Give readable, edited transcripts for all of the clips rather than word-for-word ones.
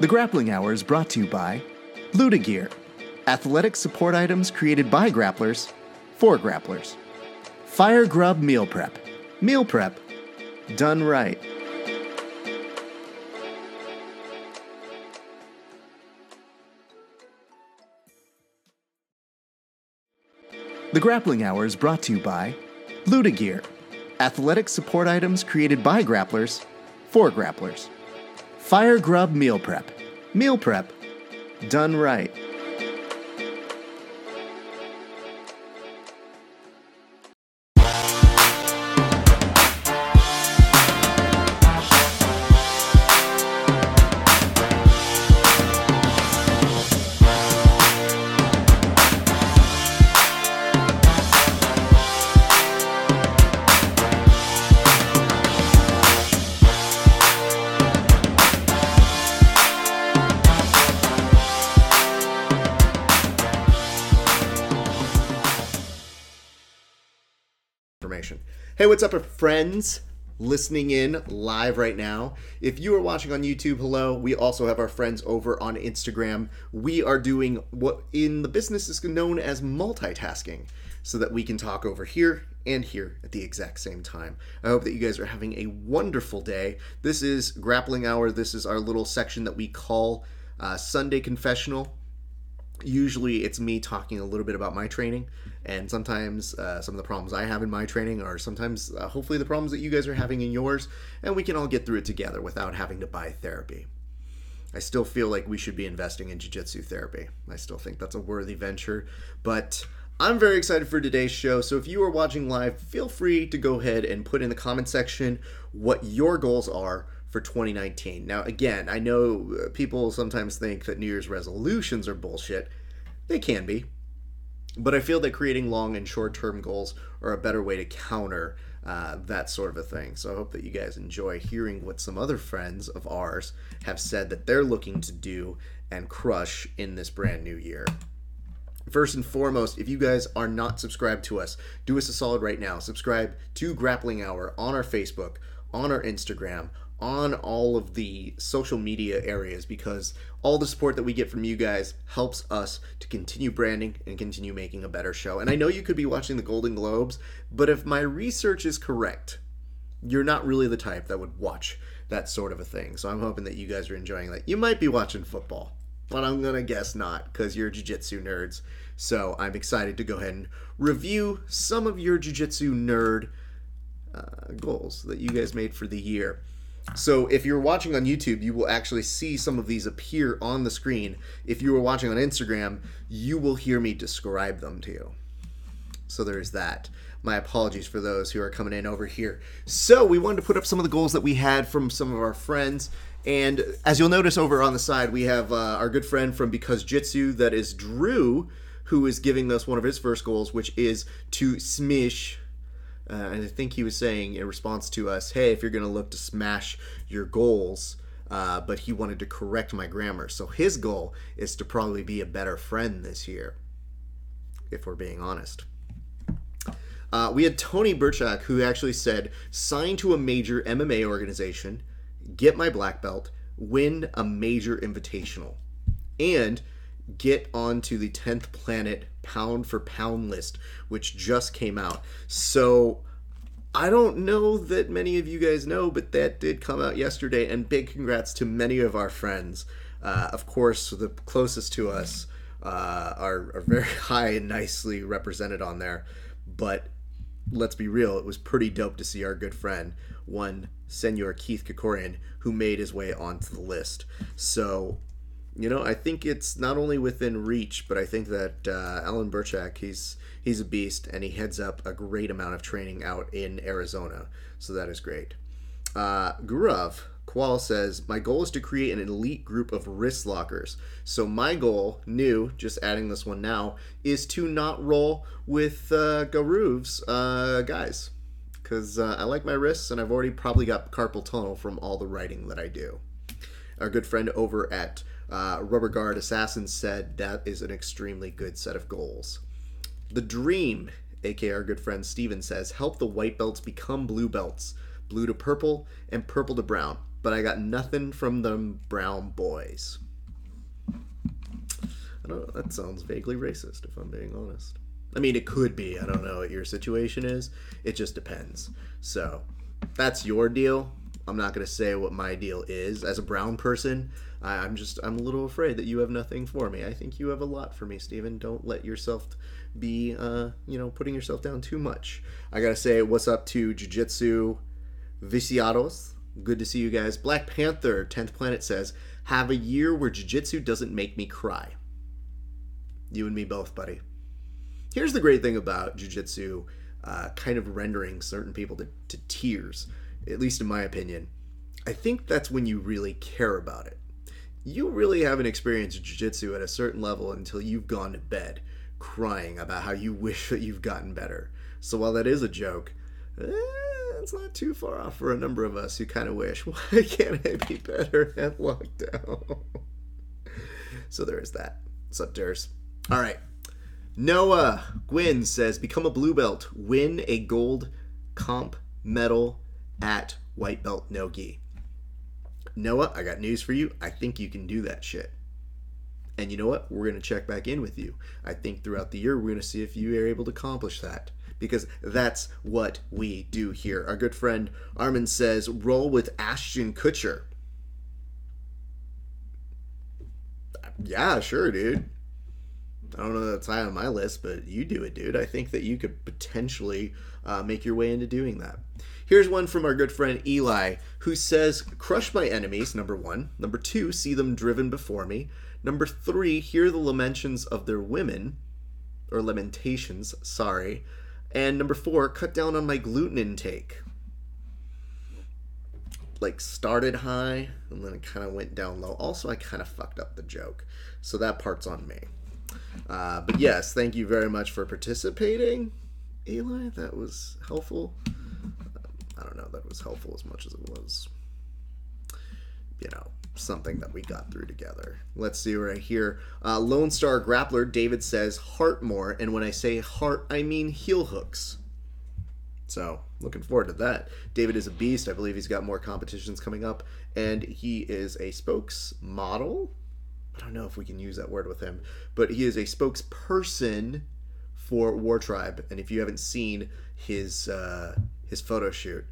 The Grappling Hour is brought to you by Ludagear, athletic support items created by grapplers for grapplers. Fire Grub Meal Prep. Meal prep done right. The Grappling Hour is brought to you by Ludagear, athletic support items created by grapplers for grapplers. Fire Grub Meal Prep. Meal prep done right. Hey, what's up, friends? Listening in live right now. If you are watching on YouTube, hello. We also have our friends over on Instagram. We are doing what in the business is known as multitasking, so that we can talk over here and here at the exact same time. I hope that you guys are having a wonderful day. This is Grappling Hour. This is our little section that we call Sunday Confessional. Usually it's me talking a little bit about my training, and sometimes some of the problems I have in my training are sometimes hopefully the problems that you guys are having in yours, and we can all get through it together without having to buy therapy. I still feel like we should be investing in jiu-jitsu therapy. I still think that's a worthy venture, but I'm very excited for today's show. So if you are watching live, feel free to go ahead and put in the comment section what your goals are for 2019. Now, again, I know people sometimes think that New Year's resolutions are bullshit. They can be. But I feel that creating long and short-term goals are a better way to counter that sort of a thing. So I hope that you guys enjoy hearing what some other friends of ours have said that they're looking to do and crush in this brand new year. First and foremost, if you guys are not subscribed to us, do us a solid right now. Subscribe to Grappling Hour on our Facebook, on our Instagram, on all of the social media areas, because all the support that we get from you guys helps us to continue branding and continue making a better show. And I know you could be watching the Golden Globes, but if my research is correct, you're not really the type that would watch that sort of a thing. So I'm hoping that you guys are enjoying that. You might be watching football, but I'm going to guess not, because you're jiu-jitsu nerds. So I'm excited to go ahead and review some of your jiu-jitsu nerd goals that you guys made for the year. So if you're watching on YouTube, you will actually see some of these appear on the screen. If you were watching on Instagram, you will hear me describe them to you. So there's that. My apologies for those who are coming in over here. So we wanted to put up some of the goals that we had from some of our friends. And as you'll notice over on the side, we have our good friend from Because Jitsu, that is Drew, who is giving us one of his first goals, which is to smash. And I think he was saying in response to us, hey, if you're going to look to smash your goals, but he wanted to correct my grammar. So his goal is to probably be a better friend this year, if we're being honest. We had Tony Burchak, who actually said, sign to a major MMA organization, get my black belt, win a major invitational, and get onto the 10th Planet pound for pound list, which just came out. So I don't know that many of you guys know, but that did come out yesterday, and big congrats to many of our friends. Of course, the closest to us are very high and nicely represented on there, but let's be real, it was pretty dope to see our good friend, one Senor Keith Kokorian, who made his way onto the list. So, you know, I think it's not only within reach, but I think that Alan Burchak, he's a beast, and he heads up a great amount of training out in Arizona. So that is great. Gurav Qual says, my goal is to create an elite group of wrist lockers. So my goal, new, just adding this one now, is to not roll with Garuv's guys. Because I like my wrists, and I've already probably got carpal tunnel from all the writing that I do. Our good friend over at Rubber Guard Assassin said that is an extremely good set of goals. The Dream, aka our good friend Steven, says, help the white belts become blue belts, blue to purple, and purple to brown. but I got nothing from them brown boys. I don't know, that sounds vaguely racist, if I'm being honest. I mean, it could be. I don't know what your situation is. It just depends. So, that's your deal. I'm not going to say what my deal is. As a brown person, I'm a little afraid that you have nothing for me. I think you have a lot for me, Steven. Don't let yourself be, putting yourself down too much. I got to say, what's up to Jiu-Jitsu Viciados? Good to see you guys. Black Panther, 10th Planet says, have a year where Jiu-Jitsu doesn't make me cry. You and me both, buddy. Here's the great thing about jiu-jitsu kind of rendering certain people to tears, at least in my opinion. I think that's when you really care about it. You really haven't experienced jiu-jitsu at a certain level until you've gone to bed crying about how you wish that you've gotten better. So while that is a joke, it's not too far off for a number of us who kind of wish, why can't I be better at lockdown? So there is that. What's up, Durs? All right. Noah Gwynn says, become a blue belt, win a gold comp medal at white belt no gi. Noah, I got news for you. I think you can do that shit. And you know what? We're going to check back in with you. I think throughout the year, we're going to see if you are able to accomplish that. Because that's what we do here. Our good friend Armin says, roll with Ashton Kutcher. Yeah, sure, dude. I don't know that that's high on my list, but you do it, dude. I think that you could potentially make your way into doing that. Here's one from our good friend Eli, who says, crush my enemies, number 1. Number 2, see them driven before me. Number 3, hear the lamentations of their women, or lamentations, sorry. And number 4, cut down on my gluten intake. Like, started high, and then it kind of went down low. Also, I kind of fucked up the joke, so that part's on me. But yes, thank you very much for participating, Eli. That was helpful. I don't know that was helpful as much as it was, something that we got through together. Let's see right here. Lone Star Grappler, David says, heart more. And when I say heart, I mean heel hooks. So, looking forward to that. David is a beast. I believe he's got more competitions coming up. And he is a spokesmodel. I don't know if we can use that word with him, but he is a spokesperson for War Tribe. And if you haven't seen his photo shoot,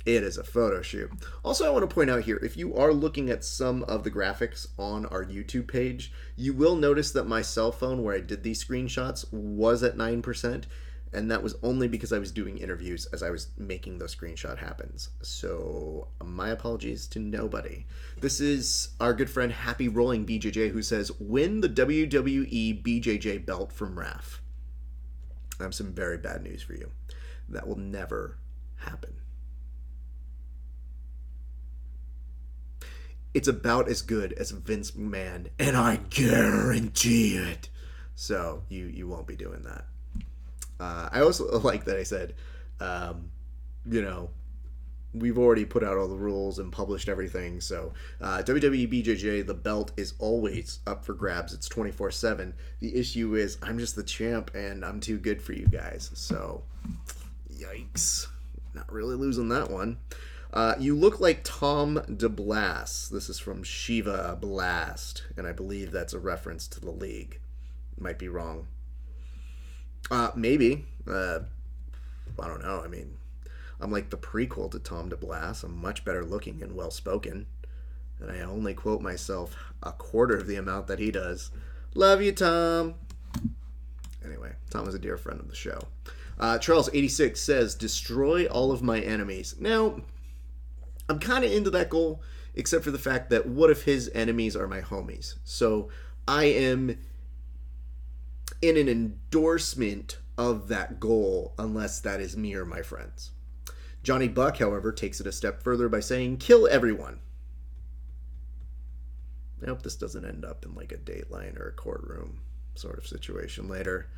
it is a photo shoot. Also, I want to point out here, if you are looking at some of the graphics on our YouTube page, you will notice that my cell phone where I did these screenshots was at 9%. And that was only because I was doing interviews as I was making those screenshot happens. So my apologies to nobody. This is our good friend Happy Rolling BJJ who says, win the WWE BJJ belt from Raf. I have some very bad news for you. That will never happen. It's about as good as Vince McMahon, and I guarantee it. So you won't be doing that. I also like that I said, we've already put out all the rules and published everything. So WWE BJJ, the belt is always up for grabs. It's 24/7. The issue is I'm just the champ and I'm too good for you guys. So yikes. Not really losing that one. You look like Tom DeBlas. This is from Shiva Blast. And I believe that's a reference to the league. Might be wrong. Maybe. I don't know. I mean, I'm like the prequel to Tom DeBlas. I'm much better looking and well-spoken. And I only quote myself a quarter of the amount that he does. Love you, Tom. Anyway, Tom is a dear friend of the show. Charles86 says, destroy all of my enemies. Now, I'm kind of into that goal, except for the fact that what if his enemies are my homies? So I am in an endorsement of that goal unless that is me or my friends. Johnny Buck, however, takes it a step further by saying, kill everyone. I hope this doesn't end up in like a Dateline or a courtroom sort of situation later.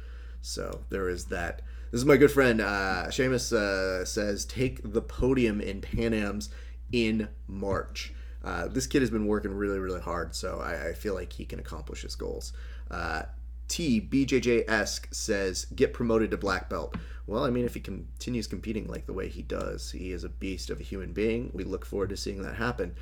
So there is that. This is my good friend, Seamus says, take the podium in Pan Am's in March. This kid has been working really, really hard, so I feel like he can accomplish his goals. BJJ-esque says, get promoted to black belt. Well, I mean, if he continues competing like the way he does, he is a beast of a human being. We look forward to seeing that happen.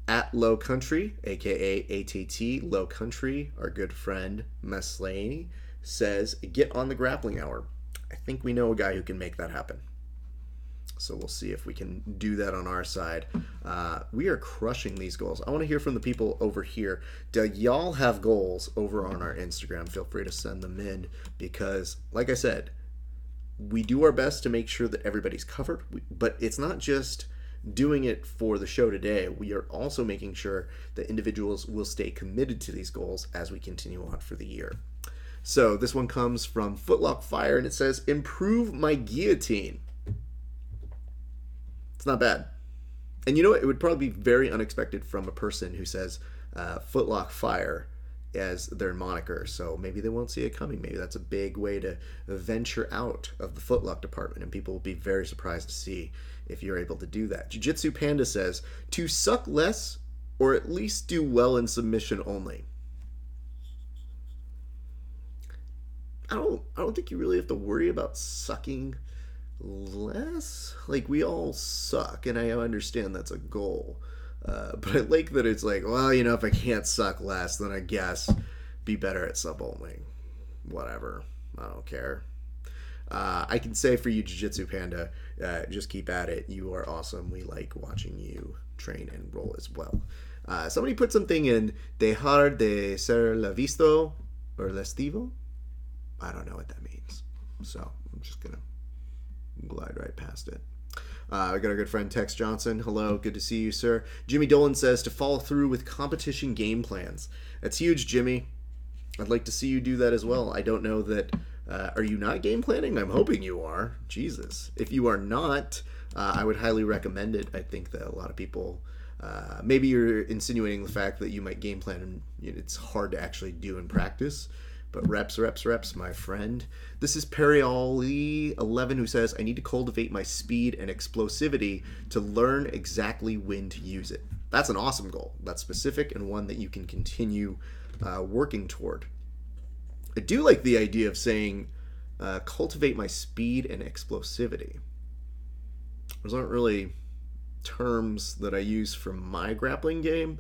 At Low Country, aka ATT Low Country, our good friend Meslane says, get on the grappling hour. I think we know a guy who can make that happen. So we'll see if we can do that on our side. We are crushing these goals. I want to hear from the people over here. Do y'all have goals over on our Instagram? Feel free to send them in because, like I said, we do our best to make sure that everybody's covered. But it's not just doing it for the show today. We are also making sure that individuals will stay committed to these goals as we continue on for the year. So this one comes from Footlock Fire, and it says, improve my guillotine. It's not bad. And you know what? It would probably be very unexpected from a person who says Footlock Fire as their moniker. So maybe they won't see it coming. Maybe that's a big way to venture out of the footlock department. And people will be very surprised to see if you're able to do that. Jiu-Jitsu Panda says, to suck less or at least do well in submission only. I don't think you really have to worry about sucking less. Like, we all suck, and I understand that's a goal. But I like that it's like, well, you know, if I can't suck less, then I guess be better at sub only. Whatever. I don't care. I can say for you, Jiu-Jitsu Panda, just keep at it. You are awesome. We like watching you train and roll as well. Somebody put something in, dejar de ser la visto or lestivo. I don't know what that means. So I'm just going to glide right past it. We got our good friend Tex Johnson. Hello, good to see you, sir. Jimmy Dolan says to follow through with competition game plans. That's huge, Jimmy. I'd like to see you do that as well. I don't know that. Are you not game planning? I'm hoping you are. Jesus. If you are not, I would highly recommend it. I think that a lot of people, maybe you're insinuating the fact that you might game plan and it's hard to actually do in practice. But reps, my friend. This is Perry11 who says, I need to cultivate my speed and explosivity to learn exactly when to use it. That's an awesome goal. That's specific and one that you can continue working toward. I do like the idea of saying, cultivate my speed and explosivity. Those aren't really terms that I use for my grappling game,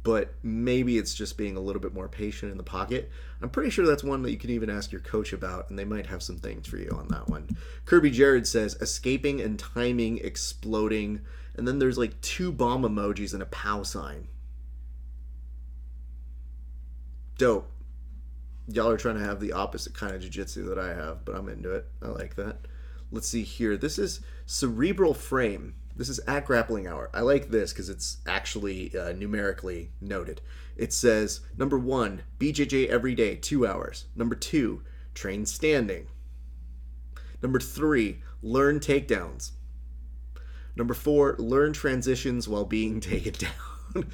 but maybe it's just being a little bit more patient in the pocket. I'm pretty sure that's one that you can even ask your coach about, and they might have some things for you on that one. Kirby Jared says, escaping and timing, exploding, and then there's like 2 bomb emojis and a POW sign. Dope. Y'all are trying to have the opposite kind of jiu-jitsu that I have, but I'm into it. I like that. Let's see here. This is Cerebral Frame. This is at Grappling Hour. I like this because it's actually numerically noted. It says, number 1, BJJ every day, 2 hours. Number 2, train standing. Number 3, learn takedowns. Number 4, learn transitions while being taken down.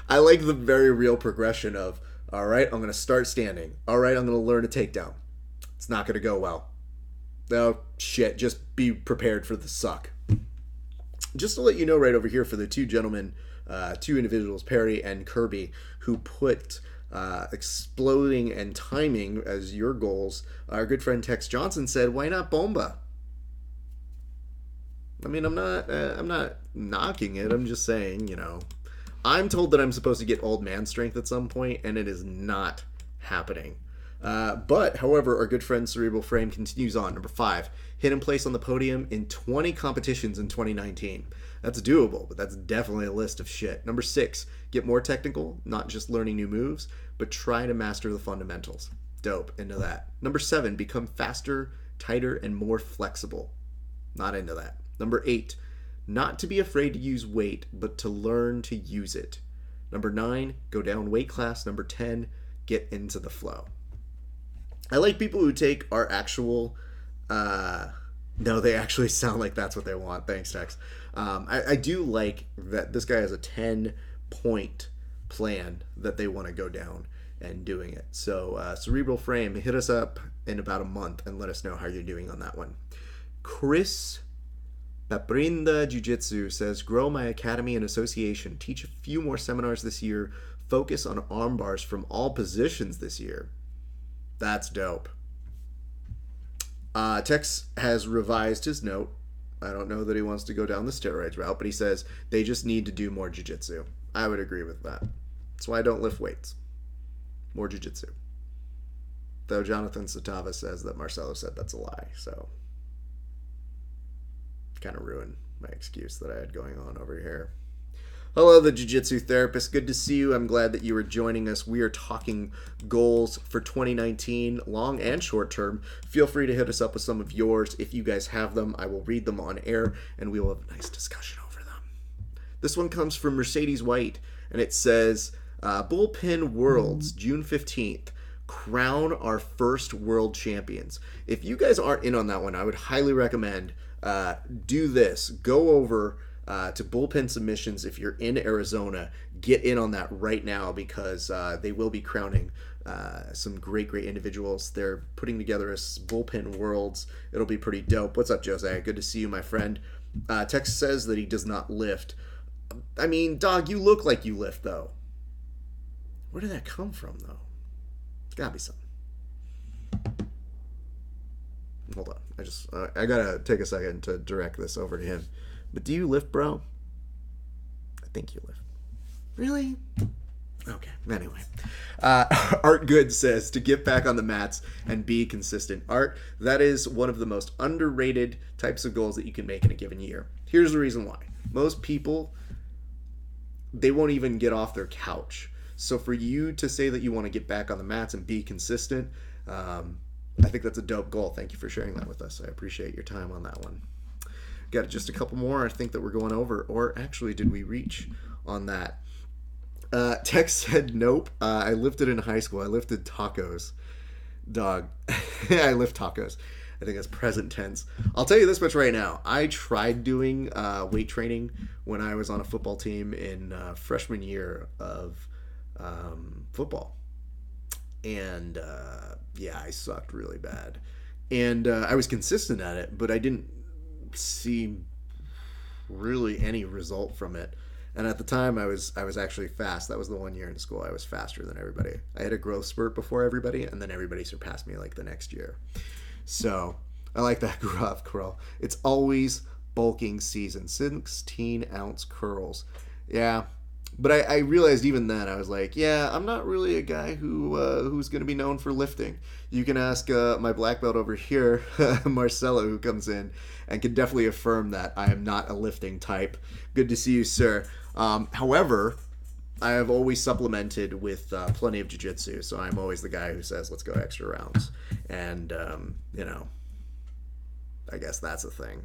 I like the very real progression of, all right, I'm going to start standing. All right, I'm going to learn a takedown. It's not going to go well. Oh, shit, just be prepared for the suck. Just to let you know right over here for the 2 gentlemen, 2 individuals, Perry and Kirby, who put exploding and timing as your goals, our good friend Tex Johnson said, why not Bomba? I mean, I'm not knocking it. I'm just saying, I'm told that I'm supposed to get old man strength at some point, and it is not happening. But, however, our good friend Cerebral Frame continues on. Number 5, hidden place on the podium in 20 competitions in 2019. That's doable, but that's definitely a list of shit. Number 6, get more technical, not just learning new moves, but try to master the fundamentals. Dope, into that. Number 7, become faster, tighter, and more flexible. Not into that. Number 8, not to be afraid to use weight, but to learn to use it. Number 9, go down weight class. Number 10, get into the flow. I like people who take our actual, no, they actually sound like that's what they want. Thanks, Tex. I do like that this guy has a 10-point plan that they want to go down and doing it. So Cerebral Frame, hit us up in about a month and let us know how you're doing on that one. Chris Paprinda Jiu-Jitsu says, grow my academy and association, teach a few more seminars this year, focus on arm bars from all positions this year. That's dope. Tex has revised his note. I don't know that he wants to go down the steroids route, but he says they just need to do more jiu-jitsu. I would agree with that. That's why I don't lift weights. More jiu-jitsu. Though Jonathan Satava says that Marcelo said that's a lie, so kind of ruined my excuse that I had going on over here. Hello, the Jiu-Jitsu therapist. Good to see you. I'm glad that you are joining us. We are talking goals for 2019, long and short term. Feel free to hit us up with some of yours. If you guys have them, I will read them on air, and we will have a nice discussion over them. This one comes from Mercedes White, and it says, Bullpen Worlds, June 15th. Crown our first world champions. If you guys aren't in on that one, I would highly recommend do this. Go over to Bullpen Submissions if you're in Arizona. Get in on that right now because they will be crowning some great individuals. They're putting together a Bullpen Worlds. It'll be pretty dope. What's up, Jose? Good to see you, my friend. Tex says that he does not lift. I mean, dog, you look like you lift, though. Where did that come from, though? It's gotta be something. Hold on. I gotta take a second to direct this over to him. But do you lift, bro? I think you lift. Really? Okay. Anyway. Art Good says to get back on the mats and be consistent. Art, that is one of the most underrated types of goals that you can make in a given year. Here's the reason why. Most people, they won't even get off their couch. So for you to say that you want to get back on the mats and be consistent, I think that's a dope goal. Thank you for sharing that with us. I appreciate your time on that one. Got just a couple more I think that we're going over. Or actually, did we reach on that? Tex said, nope. I lifted in high school. I lifted tacos. Dog. I lift tacos. I think that's present tense. I'll tell you this much right now. I tried doing weight training when I was on a football team in freshman year of football. And yeah, I sucked really bad. And I was consistent at it, but I didn't see really any result from it. And at the time, I was actually fast. That was the 1 year in school I was faster than everybody. I had a growth spurt before everybody, and then everybody surpassed me like the next year. So I like that graph curl. It's always bulking season. 16-ounce curls. Yeah. But I realized even then, I was like, yeah, I'm not really a guy who's going to be known for lifting. You can ask my black belt over here, Marcelo, who comes in, and can definitely affirm that I am not a lifting type. Good to see you, sir. However, I have always supplemented with plenty of jiu-jitsu, so I'm always the guy who says, let's go extra rounds. And, I guess that's a thing.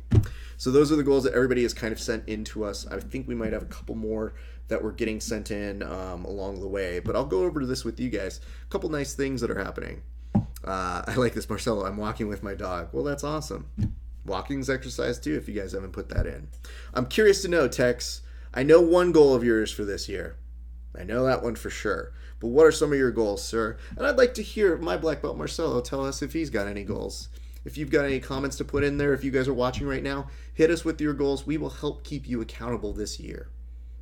So those are the goals that everybody has kind of sent in to us. I think we might have a couple more that we're getting sent in along the way. But I'll go over to this with you guys. A couple nice things that are happening. I like this, Marcelo. I'm walking with my dog. Well, that's awesome. Walking's exercise too, if you guys haven't put that in. I'm curious to know, Tex. I know one goal of yours for this year. I know that one for sure. But what are some of your goals, sir? And I'd like to hear my black belt Marcelo tell us if he's got any goals. If you've got any comments to put in there, if you guys are watching right now, hit us with your goals. We will help keep you accountable this year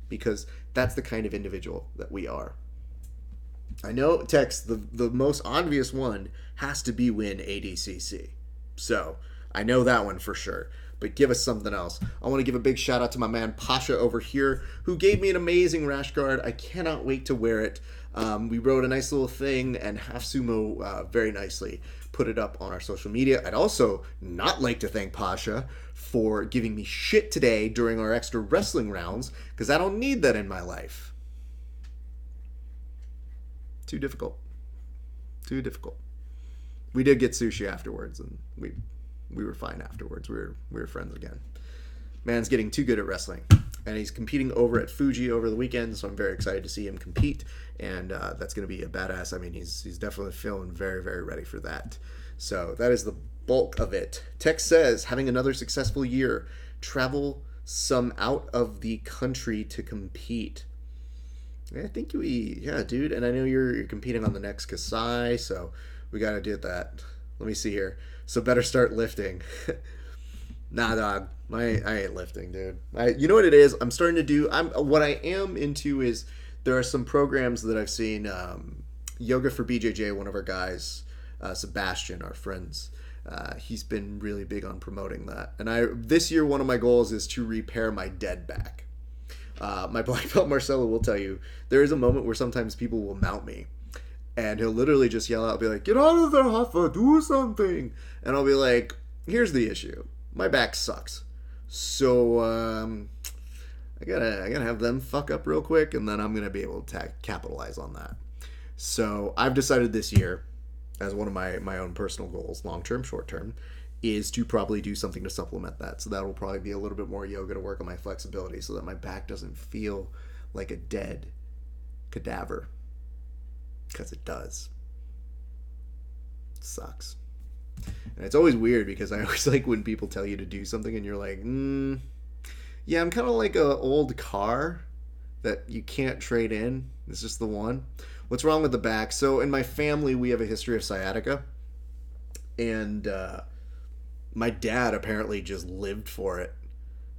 because that's the kind of individual that we are. I know, Tex, the most obvious one has to be win ADCC. So I know that one for sure. But give us something else. I want to give a big shout out to my man Pasha over here who gave me an amazing rash guard. I cannot wait to wear it. We wrote a nice little thing and Half Sumo very nicely put it up on our social media. I'd also not like to thank Pasha for giving me shit today during our extra wrestling rounds because I don't need that in my life. Too difficult. We did get sushi afterwards and we were fine afterwards. We were friends again. Man's getting too good at wrestling. And he's competing over at Fuji over the weekend, so I'm very excited to see him compete. And that's going to be a badass. I mean, he's definitely feeling very, very ready for that. So that is the bulk of it. Tex says, having another successful year. Travel some out of the country to compete. I think yeah, dude. And I know you're competing on the next Kasai, so we got to do that. Let me see here. So better start lifting. Nah, dog. I ain't lifting, dude. You know what it is? I'm starting to do. What I am into is there are some programs that I've seen. Yoga for BJJ, one of our guys, Sebastian, our friends. He's been really big on promoting that. And this year, one of my goals is to repair my dead back. My black belt Marcelo will tell you, there is a moment where sometimes people will mount me. And he'll literally just yell out, be like, "Get out of there, Hoffa, do something." And I'll be like, here's the issue. My back sucks. So, I gotta have them fuck up real quick, and then I'm gonna be able to capitalize on that. So I've decided this year, as one of my own personal goals, long term, short term, is to probably do something to supplement that. So that will probably be a little bit more yoga to work on my flexibility, so that my back doesn't feel like a dead cadaver, because it does. It sucks. And it's always weird because I always like when people tell you to do something and you're like, yeah, I'm kind of like a old car that you can't trade in. It's just the one. What's wrong with the back? So in my family, we have a history of sciatica. And my dad apparently just lived for it,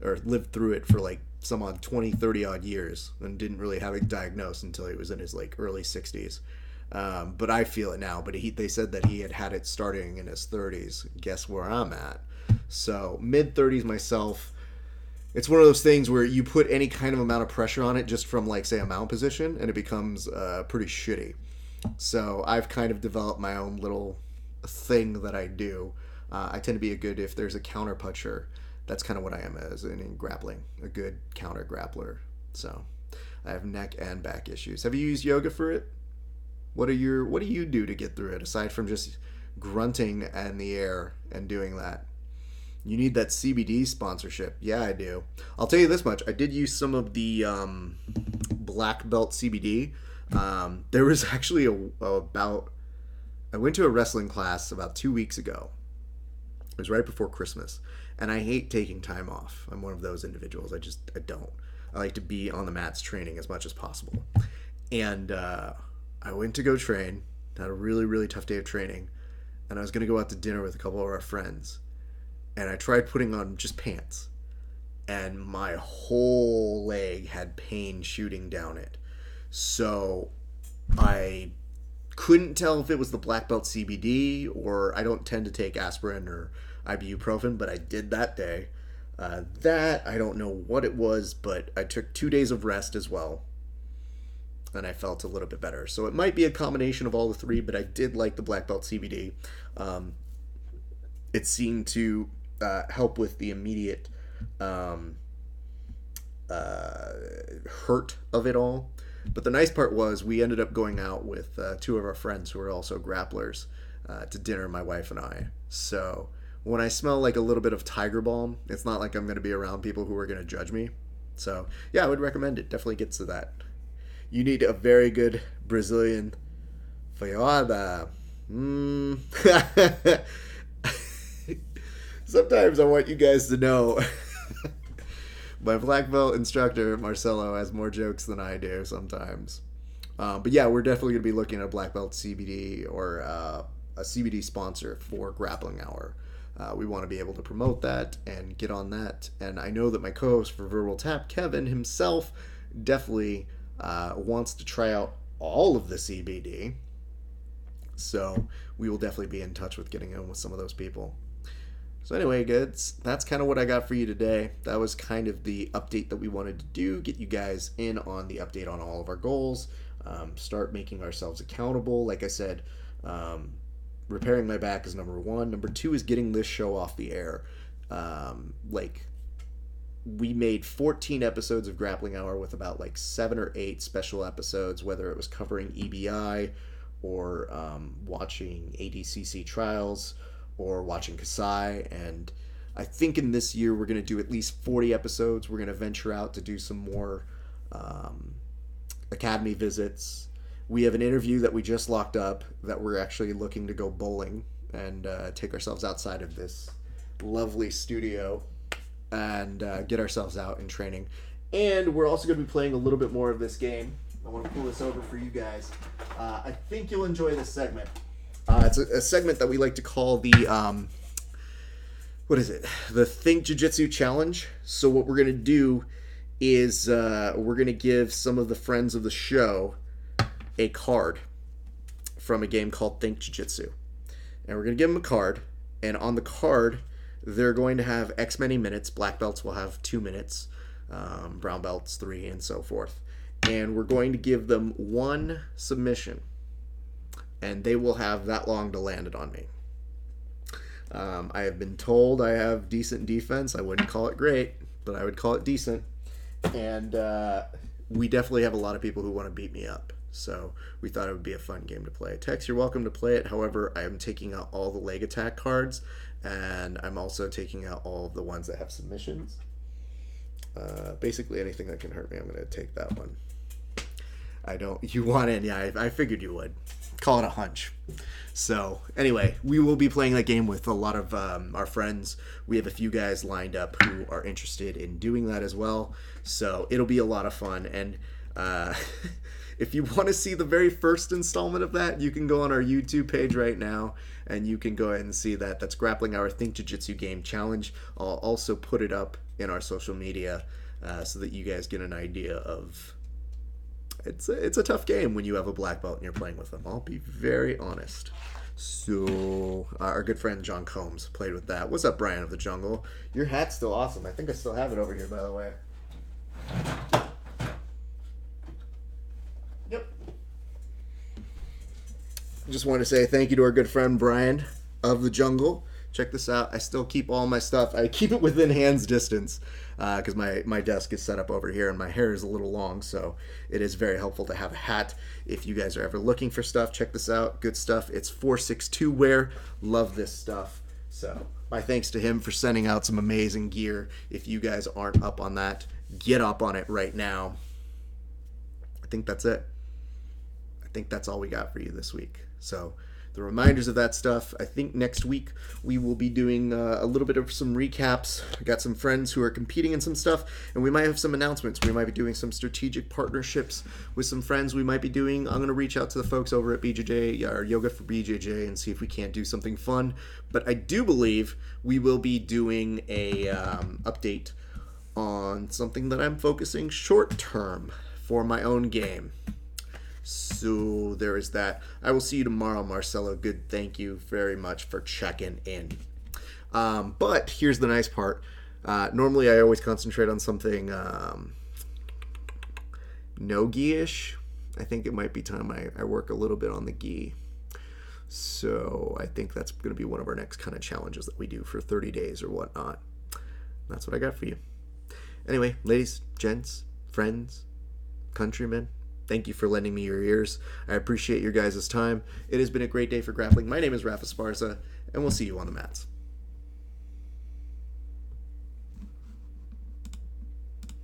or lived through it for like some odd 20, 30 odd years, and didn't really have it diagnosed until he was in his like early 60s. But I feel it now. But they said that he had it starting in his 30s. Guess where I'm at? So mid 30s myself. It's one of those things where you put any kind of amount of pressure on it, just from like say a mount position, and it becomes pretty shitty. So I've kind of developed my own little thing that I do. I tend to be if there's a counter puncher, that's kind of what I am as in grappling, a good counter grappler. So I have neck and back issues. Have you used yoga for it? What do you do to get through it, aside from just grunting in the air and doing that? You need that CBD sponsorship. Yeah, I do. I'll tell you this much. I did use some of the black belt CBD. There was actually I went to a wrestling class about 2 weeks ago. It was right before Christmas. And I hate taking time off. I'm one of those individuals. I don't. I like to be on the mats training as much as possible. And I went to go train. Had a really, really tough day of training. And I was going to go out to dinner with a couple of our friends. And I tried putting on just pants. And my whole leg had pain shooting down it. So I couldn't tell if it was the black belt CBD, or I don't tend to take aspirin or ibuprofen, but I did that day. That, I don't know what it was, but I took 2 days of rest as well. And I felt a little bit better. So it might be a combination of all the three, but I did like the black belt CBD. It seemed to help with the immediate hurt of it all. But the nice part was we ended up going out with two of our friends who are also grapplers to dinner, my wife and I. So when I smell like a little bit of tiger balm, it's not like I'm going to be around people who are going to judge me. So yeah, I would recommend it. Definitely gets to that. You need a very good Brazilian feijoada. Sometimes I want you guys to know my black belt instructor, Marcelo, has more jokes than I do sometimes. But yeah, we're definitely going to be looking at a black belt CBD or a CBD sponsor for Grappling Hour. We want to be able to promote that and get on that. And I know that my co-host for Verbal Tap, Kevin, himself definitely wants to try out all of the CBD. So we will definitely be in touch with getting in with some of those people. So anyway, goods, that's kind of what I got for you today. That was kind of the update that we wanted to do, get you guys in on the update on all of our goals, start making ourselves accountable. Like I said, repairing my back is number one. Number two is getting this show off the air. We made 14 episodes of Grappling Hour with about like 7 or 8 special episodes, whether it was covering EBI or watching ADCC trials or watching Kasai. And I think in this year we're going to do at least 40 episodes. We're going to venture out to do some more academy visits. We have an interview that we just locked up that we're actually looking to go bowling and take ourselves outside of this lovely studio and get ourselves out in training. And we're also going to be playing a little bit more of this game. I want to pull this over for you guys. I think you'll enjoy this segment. It's a segment that we like to call the, the Think Jiu-Jitsu Challenge. So what we're going to do is we're going to give some of the friends of the show a card from a game called Think Jiu-Jitsu. and we're going to give them a card. And on the card, they're going to have X many minutes. Black belts will have 2 minutes, brown belts 3, and so forth. And we're going to give them 1 submission, and they will have that long to land it on me. I have been told I have decent defense. I wouldn't call it great, but I would call it decent. And we definitely have a lot of people who want to beat me up. So we thought it would be a fun game to play. Tex, you're welcome to play it. However, I am taking out all the leg attack cards, and I'm also taking out all of the ones that have submissions. Basically anything that can hurt me, I'm going to take that one. You want it? Yeah, I figured you would. Call it a hunch. So anyway, we will be playing that game with a lot of our friends. We have a few guys lined up who are interested in doing that as well. So it'll be a lot of fun. And if you want to see the very first installment of that, you can go on our YouTube page right now, and you can go ahead and see that. That's Grappling, our Think Jiu-Jitsu Game Challenge. I'll also put it up in our social media so that you guys get an idea of... It's a tough game when you have a black belt and you're playing with them. I'll be very honest. So, our good friend John Combs played with that. What's up, Brian of the Jungle? Your hat's still awesome. I think I still have it over here, by the way. Yep. Just want to say thank you to our good friend Brian of the Jungle. Check this out. I still keep all my stuff. I keep it within hands distance because my desk is set up over here and my hair is a little long, so it is very helpful to have a hat. If you guys are ever looking for stuff, check this out. Good stuff. It's 462 wear. Love this stuff. So my thanks to him for sending out some amazing gear. If you guys aren't up on that, get up on it right now. I think that's it. I think that's all we got for you this week. So the reminders of that stuff. I think next week we will be doing a little bit of some recaps. I got some friends who are competing in some stuff, and we might have some announcements. We might be doing some strategic partnerships with some friends. I'm going to reach out to the folks over at BJJ, or Yoga for BJJ, and see if we can't do something fun. But I do believe we will be doing a update on something that I'm focusing short term for my own game. So there is that. I will see you tomorrow, Marcelo. Good, thank you very much for checking in. But here's the nice part. Normally I always concentrate on something no-gi-ish. I think it might be time I work a little bit on the gi. So I think that's going to be one of our next kind of challenges that we do for 30 days or whatnot. That's what I got for you. Anyway, ladies, gents, friends, countrymen, thank you for lending me your ears. I appreciate your guys' time. It has been a great day for grappling. My name is Rafa Sparza, and we'll see you on the mats.